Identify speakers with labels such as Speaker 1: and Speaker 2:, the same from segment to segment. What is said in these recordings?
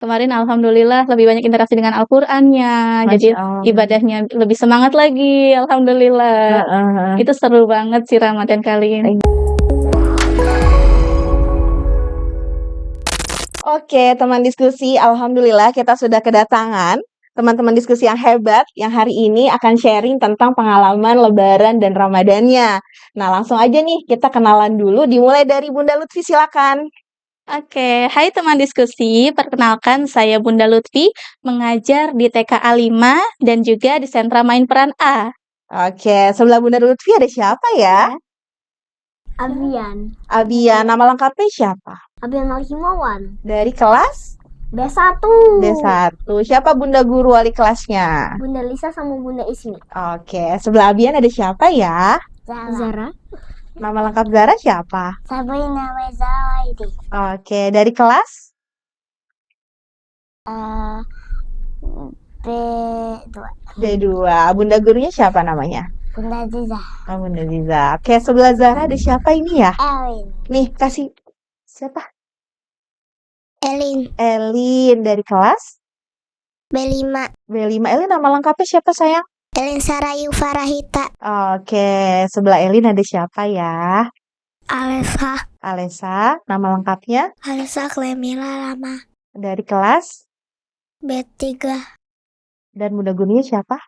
Speaker 1: Kemarin alhamdulillah lebih banyak interaksi dengan Al-Qur'annya, jadi
Speaker 2: Masya Allah.
Speaker 1: ibadahnya lebih semangat lagi, alhamdulillah.
Speaker 2: Heeh heeh.
Speaker 1: Itu seru banget sih Ramadan kali ini.
Speaker 2: Oke, teman diskusi, alhamdulillah kita sudah kedatangan teman-teman diskusi yang hebat yang hari ini akan sharing tentang pengalaman Lebaran dan Ramadannya. Nah, langsung aja nih kita kenalan dulu, dimulai dari Bunda Lutfi, silakan.
Speaker 1: Oke, hai teman diskusi, perkenalkan saya Bunda Lutfi, mengajar di TK A5 dan juga di Sentra Main Peran A.
Speaker 2: Oke, sebelah Bunda Lutfi ada siapa ya?
Speaker 3: Abian.
Speaker 2: Abian, nama lengkapnya siapa?
Speaker 3: Abian Al-Himawan.
Speaker 2: Dari kelas
Speaker 3: B1.
Speaker 2: D1. Siapa Bunda Guru wali kelasnya?
Speaker 3: Bunda Lisa sama Bunda Ismi.
Speaker 2: Oke, sebelah Abian ada siapa ya?
Speaker 3: Zara.
Speaker 2: Nama lengkap Zara siapa?
Speaker 3: Sabrina Wezawaidi.
Speaker 2: Oke, dari kelas
Speaker 3: B2.
Speaker 2: D2. Bunda gurunya siapa namanya?
Speaker 3: Bunda Ziza.
Speaker 2: Oh, Bunda Ziza. Oke, sebelah Zara ada siapa ini ya?
Speaker 3: Elin.
Speaker 2: Nih, kasih siapa?
Speaker 3: Elin.
Speaker 2: Elin dari kelas
Speaker 3: B5.
Speaker 2: B5. Elin nama lengkapnya siapa sayang?
Speaker 3: Elin Sarayu Farahita.
Speaker 2: Oke, sebelah Elin ada siapa ya?
Speaker 3: Alesa.
Speaker 2: Alesa, nama lengkapnya
Speaker 3: Alesa Klemila Lama.
Speaker 2: dari kelas
Speaker 3: B3.
Speaker 2: dan bunda gurunya siapa?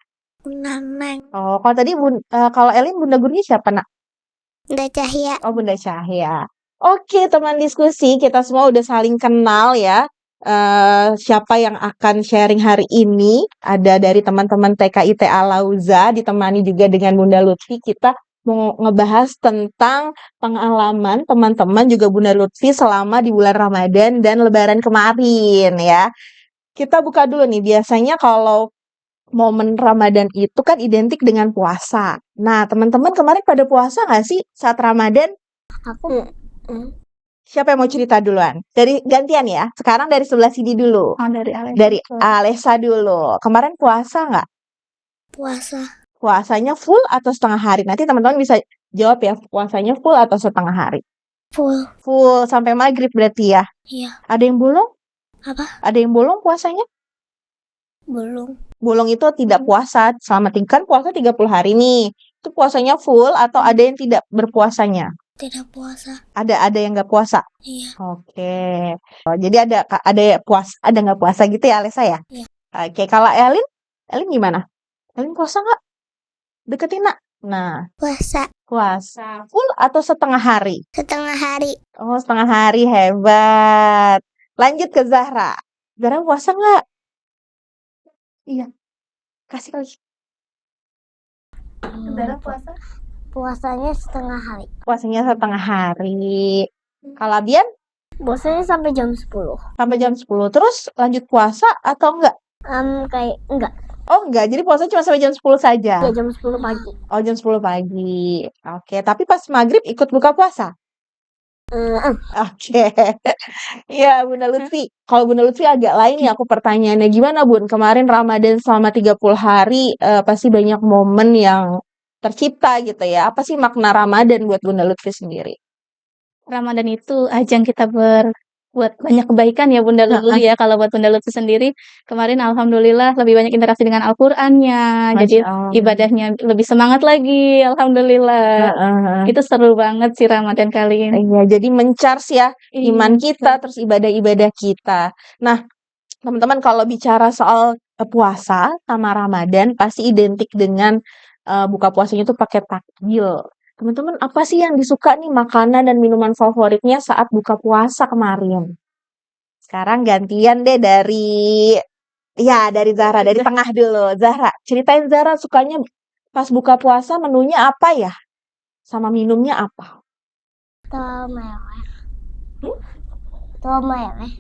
Speaker 3: Neneng.
Speaker 2: Oh, kalau tadi kalau Elin bunda gurunya siapa, Nak?
Speaker 3: Bunda Cahya.
Speaker 2: Oh, Bunda Cahya. Oke, teman diskusi, kita semua udah saling kenal ya. Siapa yang akan sharing hari ini? Ada dari teman-teman TKIT Al-Lauza, ditemani juga dengan Bunda Lutfi. Kita mau ngebahas tentang pengalaman teman-teman juga Bunda Lutfi selama di bulan Ramadan dan Lebaran kemarin ya. Kita buka dulu nih, biasanya kalau momen Ramadan itu kan identik dengan puasa. Nah, teman-teman kemarin pada puasa nggak sih saat Ramadan?
Speaker 3: Aku.
Speaker 2: Siapa yang mau cerita duluan? Dari gantian ya. Sekarang dari sebelah sini dulu.
Speaker 1: Oh, dari Alesa.
Speaker 2: Dari Alesa dulu. Kemarin puasa nggak?
Speaker 3: Puasa.
Speaker 2: Puasanya full atau setengah hari? Nanti teman-teman bisa jawab ya. Puasanya full atau setengah hari?
Speaker 3: Full.
Speaker 2: Full sampai maghrib berarti ya?
Speaker 3: Iya.
Speaker 2: Ada yang bolong?
Speaker 3: Apa?
Speaker 2: Ada yang bolong puasanya?
Speaker 3: Belum.
Speaker 2: Bolong itu tidak puasa. Selama kan puasa 30 hari nih. Itu puasanya full atau ada yang tidak berpuasanya?
Speaker 3: Tidak puasa.
Speaker 2: Ada yang nggak puasa?
Speaker 3: Iya.
Speaker 2: Oke. Oh, jadi ada nggak puasa gitu ya Alesa ya?
Speaker 3: Iya.
Speaker 2: Oke, kalau Elin gimana? Elin puasa nggak? Deketin Nak. Nah, puasa full atau setengah hari?
Speaker 3: Setengah hari.
Speaker 2: Oh, setengah hari, hebat. Lanjut ke Zahra. Zahra puasa nggak? Iya. Kasih lagi.
Speaker 1: Zahra puasa?
Speaker 3: Puasanya setengah hari.
Speaker 2: Puasanya setengah hari. Kalau Abian?
Speaker 3: Puasanya sampai jam 10.
Speaker 2: Sampai jam 10. Terus lanjut puasa atau enggak?
Speaker 3: Kayak enggak.
Speaker 2: Oh enggak, jadi puasa cuma sampai jam 10 saja?
Speaker 3: Ya, jam 10 pagi.
Speaker 2: Oh, jam 10 pagi. Oke, tapi pas maghrib ikut buka puasa? Oke. Iya, Bunda Lutfi. Kalau Bunda Lutfi agak lain ya aku pertanyaannya. Gimana, Bun? Kemarin Ramadan selama 30 hari pasti banyak momen yang tercipta gitu ya. Apa sih makna Ramadan buat Bunda Lutfi sendiri?
Speaker 1: Ramadan itu ajang kita buat banyak kebaikan ya Bunda Lutfi ya. Kalau buat Bunda Lutfi sendiri, kemarin alhamdulillah lebih banyak interaksi dengan Al-Qur'annya, jadi
Speaker 2: Masya Allah.
Speaker 1: ibadahnya lebih semangat lagi, alhamdulillah. Itu seru banget sih Ramadan kali ini.
Speaker 2: Iya, jadi men-charge ya iman
Speaker 1: Iya.
Speaker 2: kita, terus ibadah-ibadah kita. Nah, teman-teman kalau bicara soal puasa sama Ramadan pasti identik dengan buka puasanya tuh pakai takjil. Teman-teman apa sih yang disuka nih makanan dan minuman favoritnya saat buka puasa kemarin? Sekarang gantian deh dari Zahra, dari tengah dulu. Zahra, ceritain Zahra sukanya pas buka puasa menunya apa ya? Sama minumnya apa?
Speaker 3: Telur meleleh. Telur meleleh.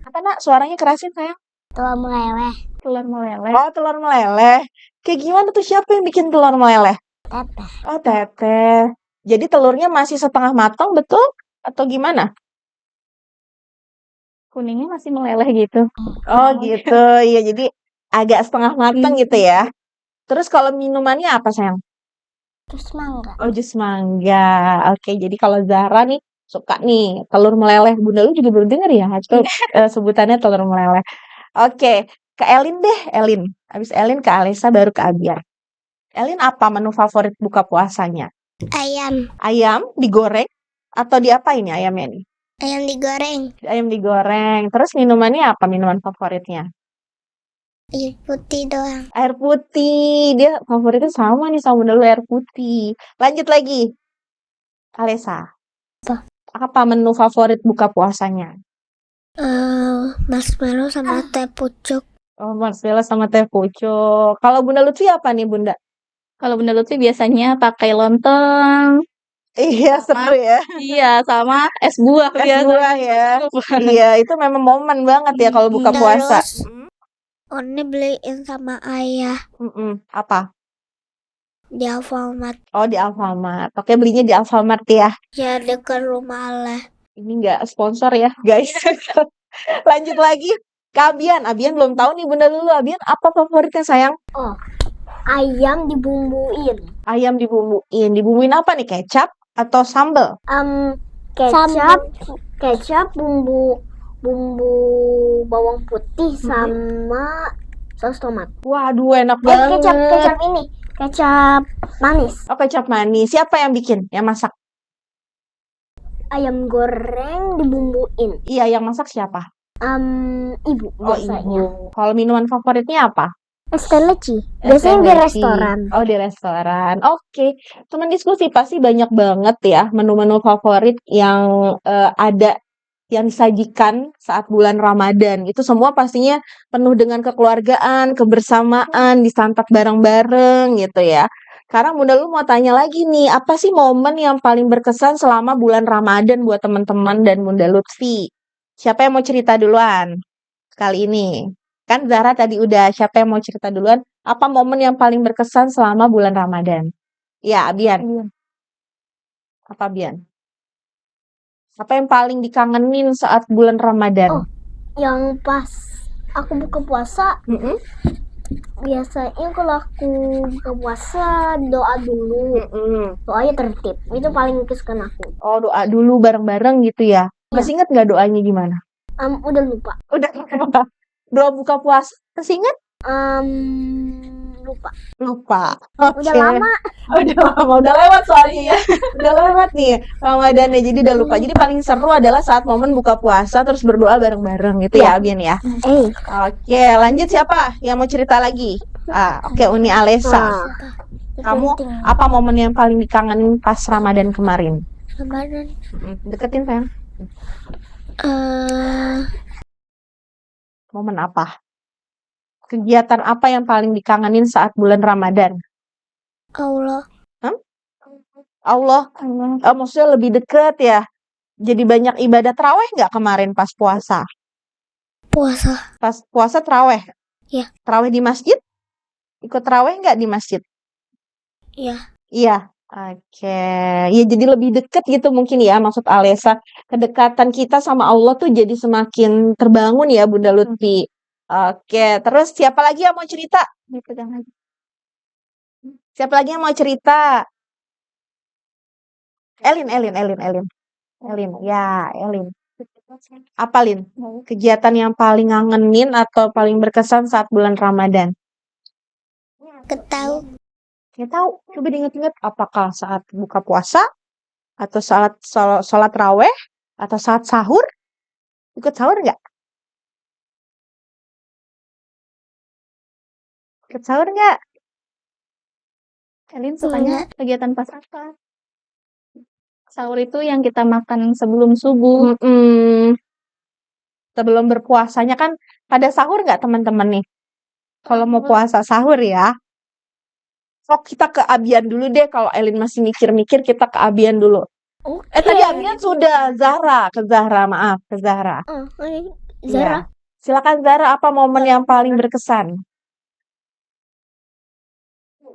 Speaker 2: Apa Nak? Suaranya kerasin sayang.
Speaker 3: Telur meleleh.
Speaker 1: Telur meleleh.
Speaker 2: Oh, telur meleleh. Kayak gimana tuh, siapa yang bikin telur meleleh?
Speaker 3: Teteh.
Speaker 2: Oh, Teteh. Jadi telurnya masih setengah matang, betul? Atau gimana?
Speaker 1: Kuningnya masih meleleh gitu.
Speaker 2: Oh, gitu. Iya, jadi agak setengah matang gitu ya. Terus kalau minumannya apa, sayang?
Speaker 3: Terus mangga.
Speaker 2: Oh, jus mangga. Oke, jadi kalau Zahra nih suka nih telur meleleh. Bunda lu juga baru denger ya, itu sebutannya telur meleleh. Oke, ke Elin deh, Elin. Habis Elin ke Alesa baru ke Abian. Elin apa menu favorit buka puasanya?
Speaker 3: Ayam.
Speaker 2: Ayam digoreng atau diapain ya ayamnya nih?
Speaker 3: Ayam digoreng.
Speaker 2: Ayam digoreng. Terus minumannya apa minuman favoritnya?
Speaker 3: Air putih doang.
Speaker 2: Air putih. Dia favoritnya sama nih sama Bunda lu air putih. Lanjut lagi. Alesa. Apa menu favorit buka puasanya?
Speaker 3: Marshmallow sama teh pucuk.
Speaker 2: Oh, marshmallow sama teh pucuk. Kalau Bunda Lutfi apa nih, Bunda?
Speaker 1: Kalau Bunda Lutfi biasanya pakai lontong.
Speaker 2: Iya, seru ya.
Speaker 1: Iya, sama es buah
Speaker 2: Es buah ya. Iya, itu memang momen banget ya kalau buka puasa.
Speaker 3: Terus Oni beliin sama ayah
Speaker 2: Apa?
Speaker 3: di Alfamart.
Speaker 2: Oh, di Alfamart. Oke, belinya di Alfamart ya.
Speaker 3: Ya dekat rumah Allah.
Speaker 2: Ini nggak sponsor ya, guys. Lanjut lagi. Ke Abian. Abian belum tahu nih Bunda dulu. Abian apa favoritnya sayang?
Speaker 3: Oh, ayam dibumbuin.
Speaker 2: Ayam dibumbuin. Dibumbuin apa nih? Kecap atau sambal?
Speaker 3: Kecap, bumbu bawang putih sama saus tomat.
Speaker 2: Waduh, enak banget.
Speaker 3: Kecap manis.
Speaker 2: Oh, kecap manis. Siapa yang bikin? Yang masak?
Speaker 3: Ayam goreng dibumbuin.
Speaker 2: Iya, yang masak siapa?
Speaker 3: Ibu
Speaker 2: Oh, ibu. Kalau minuman favoritnya apa?
Speaker 3: Es teh leci.
Speaker 2: Es teh
Speaker 3: Biasanya di
Speaker 2: leci.
Speaker 3: restoran.
Speaker 2: Oh, di restoran. Oke. Teman diskusi pasti banyak banget ya menu-menu favorit yang ada yang disajikan saat bulan Ramadan. Itu semua pastinya penuh dengan kekeluargaan, kebersamaan, disantap bareng-bareng gitu ya. Sekarang Bunda lu mau tanya lagi nih, apa sih momen yang paling berkesan selama bulan Ramadan buat teman-teman dan Bunda Lutfi? Siapa yang mau cerita duluan kali ini? Kan Zahra tadi udah, siapa yang mau cerita duluan? Apa momen yang paling berkesan selama bulan Ramadan? Ya, Abian. Apa, Abian? Apa yang paling dikangenin saat bulan Ramadan?
Speaker 3: Oh, yang pas aku buka puasa, biasanya kalau aku buka puasa doa dulu. Doanya tertib. Itu paling kesukaan aku.
Speaker 2: Oh, doa dulu bareng-bareng gitu ya. Masih inget nggak doanya gimana?
Speaker 3: Udah lupa.
Speaker 2: Udah lupa. Doa buka puasa masih inget? Lupa.
Speaker 3: Udah lama.
Speaker 2: Udah lewat soalnya ya. Udah lewat nih Ramadannya, jadi udah lupa. Jadi paling seru adalah saat momen buka puasa terus berdoa bareng-bareng gitu ya, Abian ya. Oke, lanjut siapa yang mau cerita lagi? Oke, Uni Alesa. Kamu apa momen yang paling dikangenin pas Ramadan kemarin?
Speaker 3: Ramadan.
Speaker 2: Deketin sayang. Momen apa? Kegiatan apa yang paling dikangenin saat bulan Ramadan?
Speaker 3: Allah.
Speaker 2: Allah. Maksudnya lebih deket ya. Jadi banyak ibadah taraweh nggak kemarin pas puasa?
Speaker 3: Puasa.
Speaker 2: Pas puasa taraweh?
Speaker 3: Iya.
Speaker 2: Taraweh di masjid? Ikut taraweh nggak di masjid?
Speaker 3: Iya.
Speaker 2: Iya. Oke. Ya jadi lebih deket gitu mungkin ya maksud Alesa. Kedekatan kita sama Allah tuh jadi semakin terbangun ya Bunda Lutfi. Oke. Terus siapa lagi yang mau cerita? Siapa lagi yang mau cerita? Elin. Ya, Elin. Apa, Lin? Kegiatan yang paling ngangenin atau paling berkesan saat bulan Ramadan?
Speaker 3: Ketahu.
Speaker 2: Nggak tahu. Coba diingat-ingat. Apakah saat buka puasa? Atau saat sholat raweh? Atau saat sahur? Ikut sahur nggak? Ikut sahur nggak?
Speaker 1: Elin sukanya kegiatan pas apa? Sahur itu yang kita makan sebelum subuh.
Speaker 2: Sebelum berpuasanya kan pada sahur nggak teman-teman nih? Kalau mau puasa sahur ya. Oh, kita ke Abian dulu deh. Kalau Elin masih mikir-mikir, kita ke Abian dulu. Tadi Abian sudah. Ke Zahra. Maaf, ke Zahra.
Speaker 3: Zahra.
Speaker 2: Ya. Silakan Zahra, apa momen yang paling berkesan?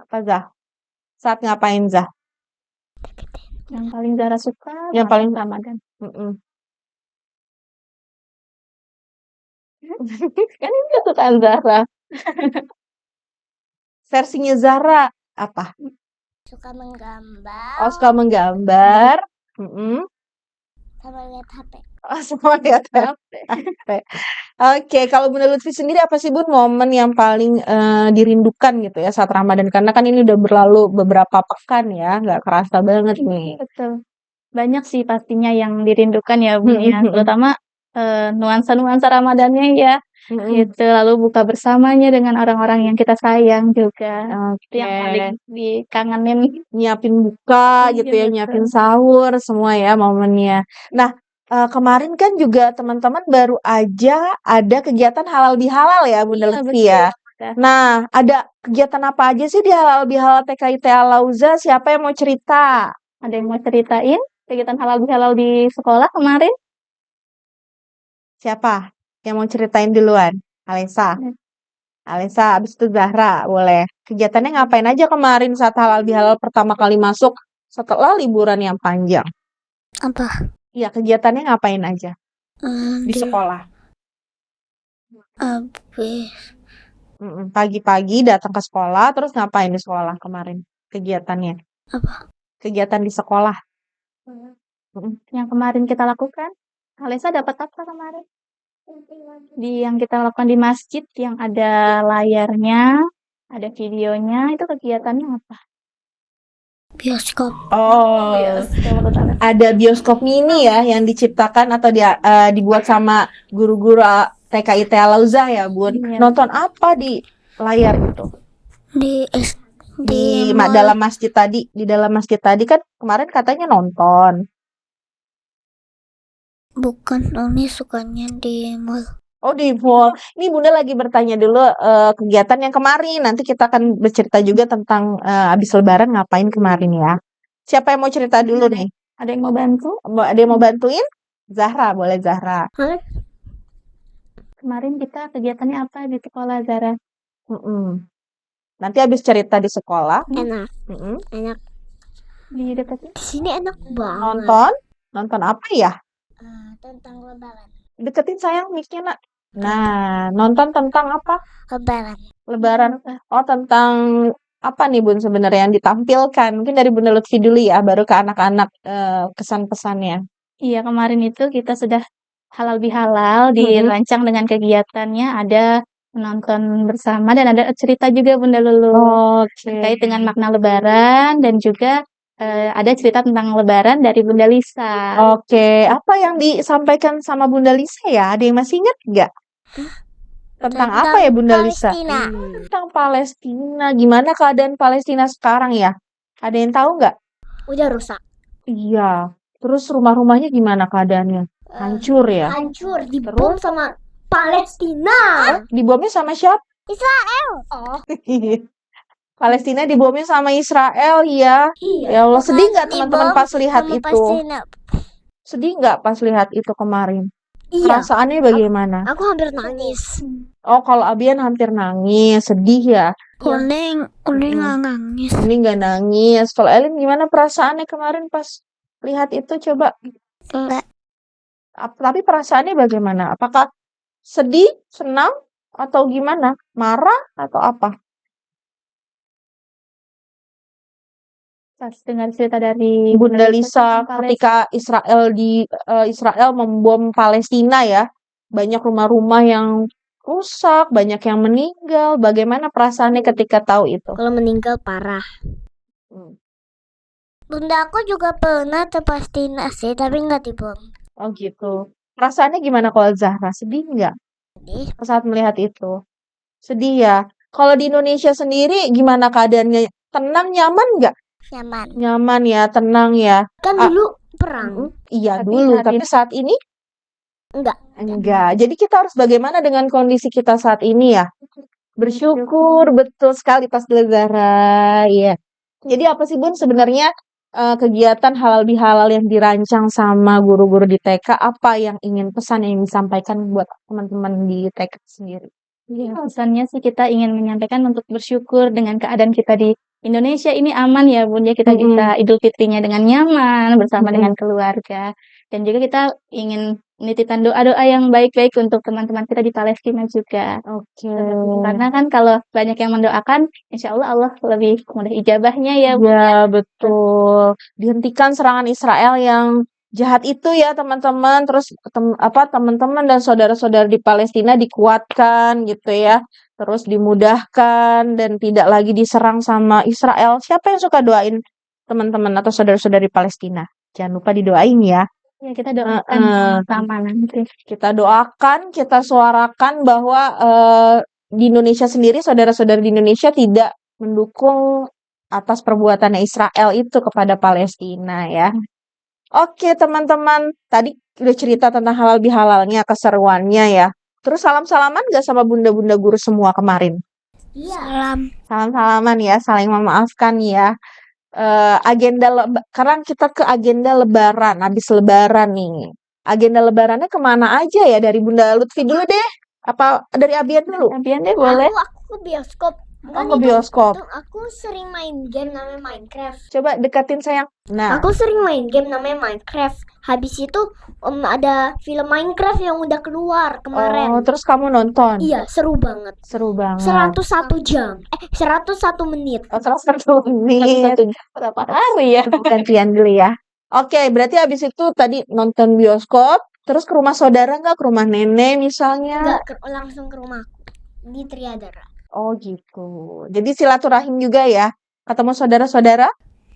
Speaker 2: Apa Zah? Saat ngapain Zah?
Speaker 1: Yang paling Zahra suka,
Speaker 2: Yang paling
Speaker 1: Ramadan. Kan ini kesukaan Zahra.
Speaker 2: Versinya Zahra apa?
Speaker 3: Suka menggambar.
Speaker 2: Oh, suka menggambar.
Speaker 3: sama lihat HP.
Speaker 2: Oh, semua lihat HP. Oke, kalau Bunda Lutfi sendiri apa sih Bun momen yang paling dirindukan gitu ya saat Ramadan? Karena kan ini udah berlalu beberapa pekan ya, nggak kerasa banget nih.
Speaker 1: Betul. Banyak sih pastinya yang dirindukan ya Bun ya, terutama nuansa-nuansa Ramadannya ya, gitu. Lalu buka bersamanya dengan orang-orang yang kita sayang juga. Itu yang paling
Speaker 2: Oke,
Speaker 1: dikangenin.
Speaker 2: nyiapin buka gitu ya,
Speaker 1: Iya,
Speaker 2: nyiapin
Speaker 1: betul.
Speaker 2: sahur semua ya momennya. Nah, kemarin kan juga teman-teman baru aja ada kegiatan halal bihalal ya Bunda
Speaker 1: Iya,
Speaker 2: Lutfi
Speaker 1: betul.
Speaker 2: ya.
Speaker 1: Kak.
Speaker 2: Nah, ada kegiatan apa aja sih di halal bihalal TKIT Al-Lauza? Siapa yang mau cerita?
Speaker 1: Ada yang mau ceritain kegiatan halal bihalal di sekolah kemarin?
Speaker 2: Siapa yang mau ceritain duluan? Alesa. Alesa, abis itu Zahra, boleh. Kegiatannya ngapain aja kemarin saat halal bihalal pertama kali masuk setelah liburan yang panjang?
Speaker 3: Apa?
Speaker 2: Iya, kegiatannya ngapain aja di
Speaker 3: Di
Speaker 2: sekolah?
Speaker 3: habis
Speaker 2: Pagi-pagi datang ke sekolah, terus ngapain di sekolah kemarin? Kegiatannya?
Speaker 3: apa?
Speaker 2: Kegiatan di sekolah.
Speaker 1: Yang kemarin kita lakukan, Alesa dapat apa kemarin? Yang kita lakukan di masjid yang ada layarnya, ada videonya, itu kegiatannya apa?
Speaker 3: Bioskop.
Speaker 2: Oh,
Speaker 1: Bioskop.
Speaker 2: ada bioskop mini ya yang diciptakan atau dibuat sama guru-guru TKIT Al-Lauza ya, Bun.
Speaker 1: Iya.
Speaker 2: Nonton apa di layar itu?
Speaker 3: Di
Speaker 2: Dalam masjid tadi, di dalam masjid tadi kan kemarin katanya nonton.
Speaker 3: bukan Oni sukanya di mall.
Speaker 2: Oh, di mall. Ini Bunda lagi bertanya dulu kegiatan yang kemarin. Nanti kita akan bercerita juga tentang habis Lebaran ngapain kemarin ya. Siapa yang mau cerita dulu nih?
Speaker 1: Ada yang mau bantu?
Speaker 2: Ada yang mau bantuin? Zahra, boleh Zahra.
Speaker 1: Kemarin kita kegiatannya apa di sekolah, Zara?
Speaker 2: Nanti habis cerita di sekolah.
Speaker 3: Enak.
Speaker 2: Mm-mm.
Speaker 3: Enak.
Speaker 1: Di deketin?
Speaker 3: Di sini enak banget.
Speaker 2: Nonton? Nonton apa ya?
Speaker 3: Tentang Lebaran.
Speaker 2: Deketin sayang mic-nya, Nak. Nah, nonton tentang apa?
Speaker 3: Lebaran.
Speaker 2: Lebaran. Oh, tentang apa nih Bun sebenarnya yang ditampilkan? Mungkin dari Bunda Lutfi dulu ya, baru ke anak-anak kesan-pesannya.
Speaker 1: Iya, kemarin itu kita sudah halal bihalal dirancang dengan kegiatannya, ada menonton bersama dan ada cerita juga Bunda Lulu terkait dengan makna Lebaran dan juga ada cerita tentang Lebaran dari Bunda Lisa.
Speaker 2: Oke, apa yang disampaikan sama Bunda Lisa ya? Ada yang masih ingat nggak? Tentang apa ya Bunda Lisa?
Speaker 3: Palestina.
Speaker 2: Tentang Palestina. Gimana keadaan Palestina sekarang ya? Ada yang tahu nggak?
Speaker 3: Udah rusak.
Speaker 2: Iya. Terus rumah-rumahnya gimana keadaannya? Hancur ya?
Speaker 3: Hancur dibom sama Palestina.
Speaker 2: Dibomnya sama siapa?
Speaker 3: Israel. Oh.
Speaker 2: Palestina dibomnya sama Israel ya.
Speaker 3: Iya.
Speaker 2: Ya Allah, sedih nggak teman-teman pas lihat
Speaker 3: sama
Speaker 2: itu?
Speaker 3: Palestina.
Speaker 2: Sedih nggak pas lihat itu kemarin?
Speaker 3: Iya.
Speaker 2: Perasaannya bagaimana?
Speaker 3: Aku hampir nangis.
Speaker 2: Oh, kalau Abian hampir nangis, sedih ya.
Speaker 3: Kuning nggak nangis.
Speaker 2: Ini nggak nangis. Kalau Elin gimana perasaannya kemarin pas lihat itu? Coba. Tapi perasaannya bagaimana? Apakah sedih, senang, atau gimana? Marah atau apa?
Speaker 1: Pas dengar cerita dari
Speaker 2: Bunda Lisa
Speaker 1: tentang
Speaker 2: ketika Israel membom Palestina ya, banyak rumah-rumah yang rusak, banyak yang meninggal. Bagaimana perasaannya ketika tahu itu?
Speaker 3: Kalau meninggal parah. Bunda aku juga pernah ke Palestina sih, tapi nggak dibom.
Speaker 2: Oh gitu. Perasaannya gimana kalau Zahra? Sedih nggak
Speaker 3: Sedih.
Speaker 2: saat melihat itu? Sedih ya. Kalau di Indonesia sendiri gimana keadaannya? Tenang, nyaman nggak?
Speaker 3: Nyaman.
Speaker 2: Nyaman ya, tenang ya.
Speaker 3: Kan dulu perang.
Speaker 2: Iya
Speaker 1: Tapi
Speaker 2: dulu,
Speaker 1: saat
Speaker 2: tapi saat ini
Speaker 3: Enggak.
Speaker 2: enggak. Jadi kita harus bagaimana dengan kondisi kita saat ini ya? Bersyukur, betul sekali pas Zahra. Iya. Jadi apa sih Bun sebenarnya kegiatan halal bihalal yang dirancang sama guru-guru di TK, apa yang ingin pesan yang disampaikan buat teman-teman di TK sendiri?
Speaker 1: Iya, pesannya sih kita ingin menyampaikan untuk bersyukur dengan keadaan kita di Indonesia ini aman ya Bun ya, kita bisa Idul Fitrinya dengan nyaman bersama dengan keluarga, dan juga kita ingin menitipkan doa-doa yang baik-baik untuk teman-teman kita di Palestina juga.
Speaker 2: Oke.
Speaker 1: Karena kan kalau banyak yang mendoakan, insya Allah Allah lebih mudah ijabahnya ya Bun.
Speaker 2: Ya betul. Dihentikan serangan Israel yang jahat itu ya teman-teman. Terus teman-teman dan saudara-saudara di Palestina dikuatkan gitu ya. Terus dimudahkan dan tidak lagi diserang sama Israel. Siapa yang suka doain teman-teman atau saudara-saudara di Palestina? Jangan lupa didoain ya.
Speaker 1: Ya, kita doakan sama nanti.
Speaker 2: Kita doakan, kita suarakan bahwa di Indonesia sendiri, saudara-saudara di Indonesia tidak mendukung atas perbuatannya Israel itu kepada Palestina ya. Oke teman-teman, tadi udah cerita tentang halal bihalalnya, keseruannya ya. Terus salam-salaman gak sama bunda-bunda guru semua kemarin?
Speaker 3: Iya.
Speaker 2: Salam-salaman ya, saling memaafkan ya. Sekarang kita ke agenda lebaran, habis lebaran nih. Agenda lebarannya kemana aja ya? Dari Bunda Lutfi dulu deh. Apa dari Abian dulu?
Speaker 1: Abian deh boleh.
Speaker 3: Aku ke bioskop.
Speaker 2: Ke bioskop.
Speaker 3: Aku sering main game namanya Minecraft.
Speaker 2: Coba dekatin sayang. Nah,
Speaker 3: Aku sering main game namanya Minecraft. Habis itu ada film Minecraft yang udah keluar kemarin.
Speaker 2: terus kamu nonton?
Speaker 3: Iya, seru banget.
Speaker 2: Seru banget.
Speaker 3: 101 jam. 101 menit.
Speaker 2: 101 menit.
Speaker 1: Berapa hari ya?
Speaker 2: Gantian dulu ya. Oke, berarti habis itu tadi nonton bioskop, terus ke rumah saudara nggak? Ke rumah nenek misalnya?
Speaker 3: Enggak, langsung ke rumahku di Triadara.
Speaker 2: Oh gitu. Jadi silaturahim juga ya? Ketemu saudara-saudara?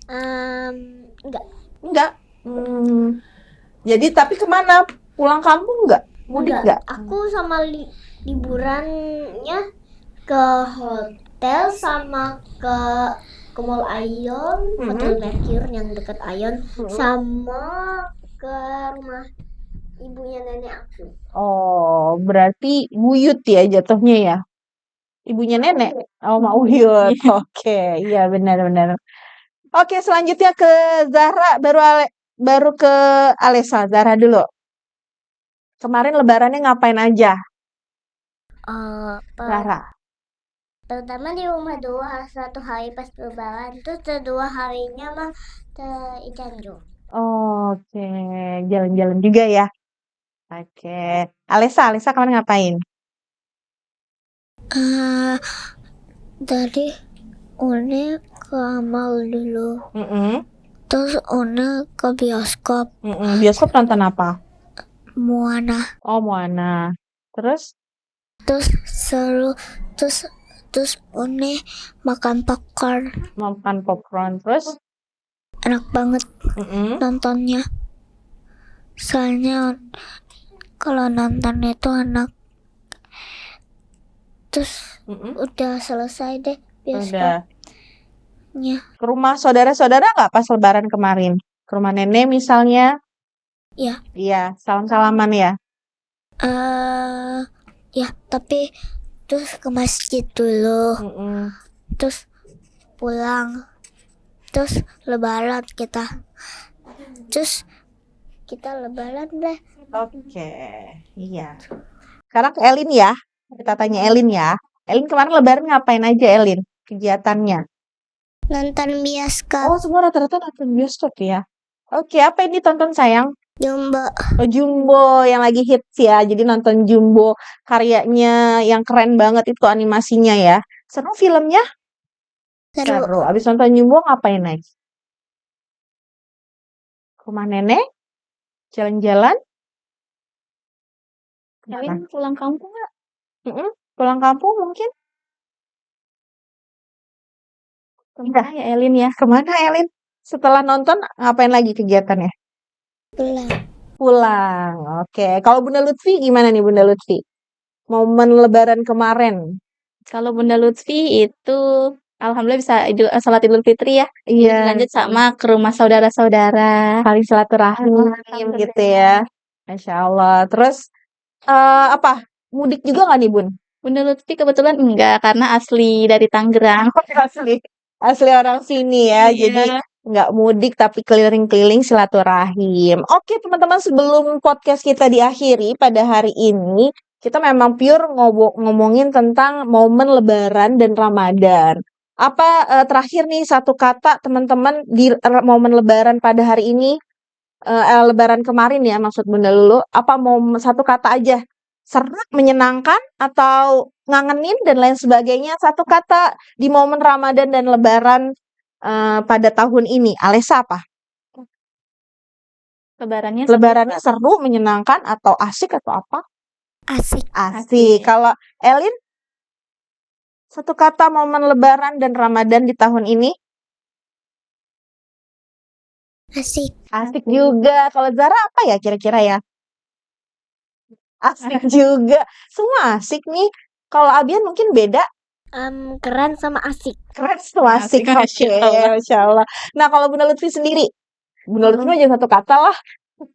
Speaker 3: Enggak.
Speaker 2: Enggak. Jadi tapi kemana? Pulang kampung nggak? Mudik nggak?
Speaker 3: Aku sama liburannya ke hotel sama ke Mall Ion, Hotel Mercure yang dekat Ion, sama ke rumah ibunya nenek aku.
Speaker 2: Oh, berarti Buyut ya jatuhnya ya? Ibunya nenek? Oh, Mak Uyut. Oke, iya benar-benar. Oke, selanjutnya ke Zahra, baru ke Alesa. Zahra dulu. Kemarin lebarannya ngapain aja? Zahra.
Speaker 3: Pertama di rumah dulu satu hari pas lebaran, terus kedua harinya mah ke Icanjo.
Speaker 2: Oke, jalan-jalan juga ya. Oke, Alesa kemarin ngapain?
Speaker 3: Tadi Une ke mall dulu, terus Une ke bioskop.
Speaker 2: Bioskop nonton apa?
Speaker 3: Moana.
Speaker 2: Oh, Moana. Terus
Speaker 3: Seru, terus Une makan popcorn.
Speaker 2: Terus
Speaker 3: Enak banget nontonnya. Soalnya kalau nonton itu enak. Terus udah selesai deh bioskopnya.
Speaker 2: Ke rumah saudara-saudara nggak pas lebaran kemarin? Ke rumah nenek misalnya?
Speaker 3: Iya.
Speaker 2: Iya, salam-salaman ya?
Speaker 3: Ya, tapi terus ke masjid dulu. Terus pulang. Terus lebaran kita. Terus kita lebaran deh.
Speaker 2: Oke, iya. Sekarang ke Elin ya. Kita tanya Elin ya. Elin kemarin lebaran ngapain aja Elin? Kegiatannya?
Speaker 3: Nonton bioskop.
Speaker 2: Oh, semua rata-rata nonton bioskop ya? Oke, apa yang ditonton sayang?
Speaker 3: Jumbo.
Speaker 2: Oh, Jumbo yang lagi hits ya. Jadi nonton Jumbo karyanya yang keren banget itu animasinya ya. Seru filmnya? Seru. Abis nonton Jumbo ngapain next? Ke rumah nenek? Jalan-jalan?
Speaker 1: Kalian pulang kampung nggak?
Speaker 2: Pulang kampung mungkin?
Speaker 1: Kemana ya Elin ya?
Speaker 2: Kemana Elin? Setelah nonton ngapain lagi kegiatannya? Pulang. Oke. Kalau Bunda Lutfi gimana nih Bunda Lutfi? Momen lebaran kemarin.
Speaker 1: Kalau Bunda Lutfi itu alhamdulillah bisa salat Idul Fitri ya.
Speaker 2: Iya.
Speaker 1: Lanjut sama ke rumah saudara-saudara.
Speaker 2: Saling silaturahim gitu ya. Masya Allah. Terus apa? Mudik juga nggak nih Bun?
Speaker 1: Bunda Lutfi kebetulan enggak karena asli dari Tangerang.
Speaker 2: Asli orang sini ya. Jadi nggak mudik tapi keliling-keliling silaturahim. Oke teman-teman, sebelum podcast kita diakhiri pada hari ini, kita memang pure ngomongin tentang momen lebaran dan Ramadan. Apa terakhir nih satu kata teman-teman di momen lebaran pada hari ini, lebaran kemarin ya maksud Bunda Lulu, apa mau satu kata aja? Seru, menyenangkan, atau ngangenin dan lain sebagainya. Satu kata di momen Ramadan dan lebaran pada tahun ini. Alesa apa? Lebarannya seru, menyenangkan, atau asik, atau apa?
Speaker 3: Asik.
Speaker 2: Asik. Kalau Elin, satu kata momen Lebaran dan Ramadan di tahun ini?
Speaker 3: Asik.
Speaker 2: Asik juga. Kalau Zara apa ya kira-kira ya? Asik juga. Semua asik nih. Kalau Abian mungkin beda.
Speaker 3: Keren sama asik.
Speaker 2: Keren sama asik.
Speaker 1: Asik,
Speaker 2: Oke, Masya Allah. Nah, kalau Bunda Lutfi sendiri, Bunda Lutfi mah jangan satu kata lah.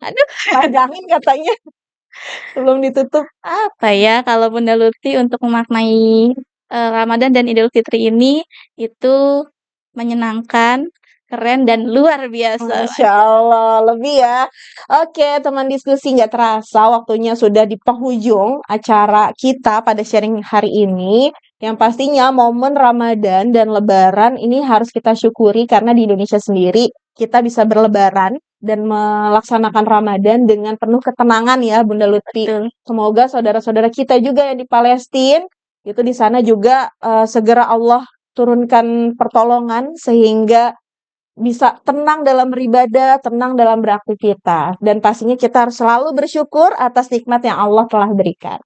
Speaker 1: Aduh,
Speaker 2: panjangin katanya sebelum ditutup.
Speaker 1: apa ya kalau Bunda Lutfi untuk memaknai Ramadan dan Idul Fitri ini itu menyenangkan, keren dan luar biasa.
Speaker 2: Masya Allah, lebih ya. Oke, teman diskusi, nggak terasa waktunya sudah di penghujung acara kita pada sharing hari ini. Yang pastinya momen Ramadan dan Lebaran ini harus kita syukuri karena di Indonesia sendiri kita bisa berlebaran dan melaksanakan Ramadan dengan penuh ketenangan ya Bunda Lutfi.
Speaker 1: Betul.
Speaker 2: Semoga saudara-saudara kita juga yang di Palestina itu di sana juga segera Allah turunkan pertolongan sehingga bisa tenang dalam beribadah, tenang dalam beraktivitas. Dan pastinya kita harus selalu bersyukur atas nikmat yang Allah telah berikan.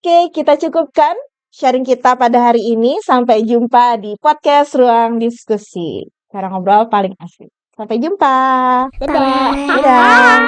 Speaker 2: Oke, kita cukupkan sharing kita pada hari ini. Sampai jumpa di podcast Ruang Diskusi. Cara ngobrol paling asik. Sampai jumpa.
Speaker 3: Dadah.
Speaker 2: Dadah.